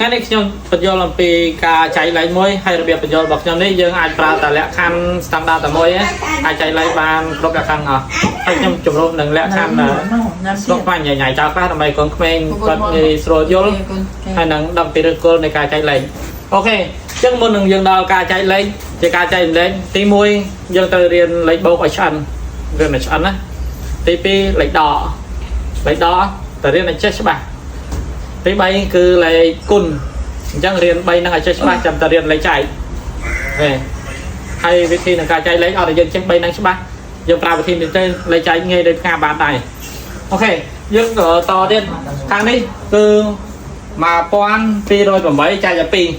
ថ្ងៃនេះខ្ញុំបញ្យល់អំពីការចែកលេខមួយហើយរបៀបបញ្យល់របស់ខ្ញុំនេះយើងអាចប្រើតែលក្ខខណ្ឌ standard តែមួយអាចចែកលេខបានគ្រប់លក្ខខណ្ឌអស់ហើយខ្ញុំជំរុញនឹងលក្ខខណ្ឌស្រុកបាញ់ញ៉ៃចោលខ្លះដើម្បីកូនក្មេងគាត់ងាយស្រួលយល់ហើយនឹងដឹងពីឫសគល់នៃការចែកលេខអូខេអញ្ចឹងមុននឹងយើងដល់ការចែកលេខជាការចែកលេខទី1យើងត្រូវរៀនលេខបូកឲ្យឆ្អិនរៀនឲ្យឆ្អិនណាទី2លេខដកតែរៀនឲ្យចេះច្បាស់ទី3គឺលេខគុណអញ្ចឹងរៀន3ហ្នឹងឲ្យចេះច្បាស់ចាំតែរៀនលេខចែកហើយវិធីនៃការចែកលេខអត់ឲ្យយើងចេះ3ហ្នឹងច្បាស់យើងប្រើវិធីនេះទៅលេខចែកងាយដូចផ្កាបានដែរអូខេយើងតទៀតខាងនេះគឺ1208ចែកឲ្យ2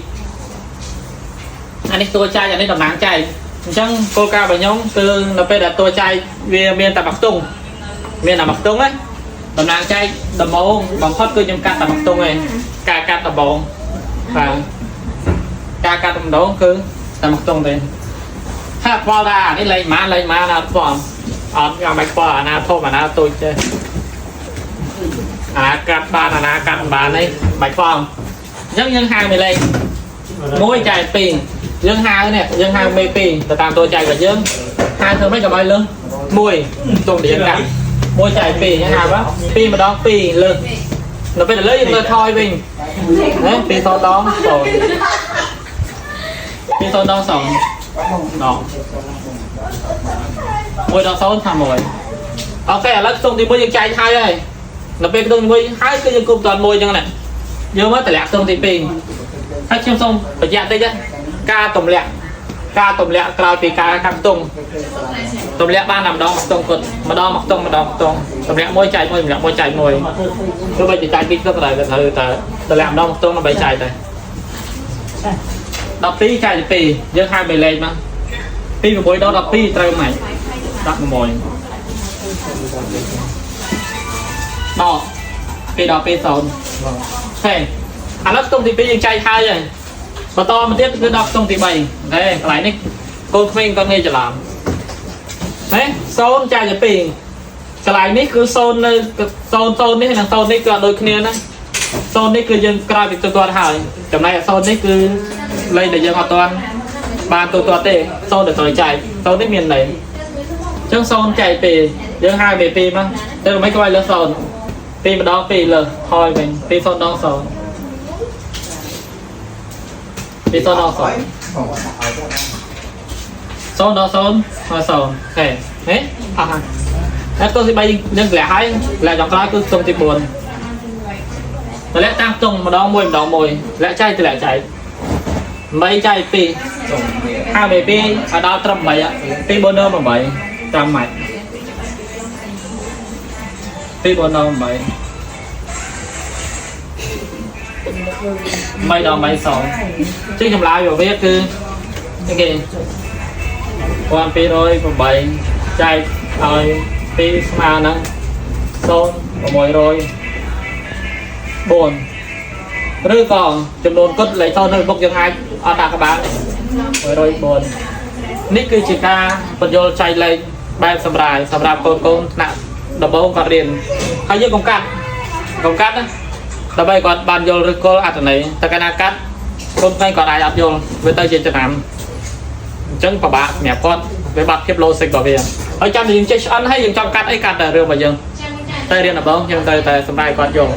អានេះតួចែកអានេះតំណាងចែកអញ្ចឹងគោលការណ៍របស់ខ្ញុំគឺនៅពេលដែលតួចែកវាមានតែមួយខ្ទង់មានតែមួយខ្ទង់ណាតំណាងចែកដំបូងបំផុតគឺខ្ញុំកាត់តែមួយខ្ទង់ឯងការកាត់ដំបូងបាទការកាត់ដំបូងគឺតែមួយខ្ទង់ទេថាខ្វល់ថាអានេះលេខម៉ាណាអត់ខ្វល់អត់យ៉ាងមិនខ្វល់អាណាធំអាណាតូចទេអាកាត់បានអាណាកាត់បាននេះមិនខ្វល់អញ្ចឹងយើងហៅមេលេខ1ចែក2យើងហៅនេះយើងហៅមេ2ទៅតាមតួចែករបស់យើងហៅធ្វើម៉េចកុំឲ្យលើស1ទុំយើងកាត់1ចែក2យើងហៅបាទ2ម្ដង2លើសដល់ពេលលើយើងលើថយវិញណា2តដង0 2តដង0ដង1ដង0ថា1អូខេឥឡូវខ្ទង់ទី1យើងចែកហើយដល់ពេលខ្ទង់ទី1ហើយគឺយើងគុំត1អញ្ចឹងណាយើងមកតម្លាក់ខ្ទង់ទី2ហើយខ្ញុំសូមបញ្ជាក់តិចការតម្លាក់ក្រោយពីការកាត់ខ្ទង់តម្លាក់បានតែម្ដងខ្ទង់គាត់ម្ដងខ្ទង់តម្លាក់1ចែក1តម្លាក់1ចែក1ទោះបីជាចែក2ខ្ទង់ក៏ត្រូវតែតម្លាក់ម្ដងខ្ទង់ដើម្បីចែកដែរ12ចែកទៅ2យើងហៅមេលេខមកពី6ដល់12ត្រូវម៉េច16ដកពីដល់2 0ហេឥឡូវខ្ទង់ទី2យើងចែកហើយបន្តមកទៀតគឺដល់ខ្ទង់ទី3ហេកន្លែងនេះកូនក្មេងគាត់ងាយច្រឡំហេ0ចែកទៅ2កន្លែងនេះគឺ0នៅ0នេះនិង0នេះគឺអត់ដូចគ្នាណា0នេះគឺយើងក្រោយពីទូទាត់ហើយចំណែក0នេះគឺលេខដែលយើងអត់ទាន់បានទូទាត់ទេ0ដែលត្រូវចែក0នេះមានន័យអញ្ចឹង0ចែក2យើងហៅវា2មកទៅមិនខ្វាយលើ0 2ម្ដង2លើថយវិញ2 0ដង0 2 0ដង0 0ដង0ហើយ0ហេហេអស់ហើយហើយទៅទី3យើងធ្លាក់ហើយធ្លាក់ចុងក្រោយគឺខ្ទង់ទី4ធ្លាក់តាមខ្ទង់ម្ដង1ម្ដង1ធ្លាក់ចែកធ្លាក់ចែក8ចែក2ហើយ2ឲ្យដល់ត្រឹម8 2 4 8ត្រឹមម៉េច2 4 8 3ដង3 2ជាចម្លើយរបស់វាគឺគេ1208ចែកឲ្យ2ស្មើនឹង0604ឬក៏ចំនួនគត់លេខ0នៅមុខយើងអាចអត់ដាក់ក្បាល104នេះគឺជាការបញ្យល់ចែកលេខបែបសម្រាប់កូនថ្នាក់ដំបូងគាត់រៀនហើយយើងកុំកាត់ណាដើម្បីគាត់បានយល់ឬគល់អត្ថន័យតែកាលណាកាត់កូនផ្សេងគាត់អាចអត់យល់វាទៅជាចំណាំអញ្ចឹងពិបាកសម្រាប់គាត់វាបាត់ភាព logic របស់វាហើយចាំតែយើងចេះឆ្អិនហើយយើងចង់កាត់អីកាត់តែរឿងរបស់យើងតែរៀនដំបូងយើងត្រូវតែសម្រាប់គាត់យល់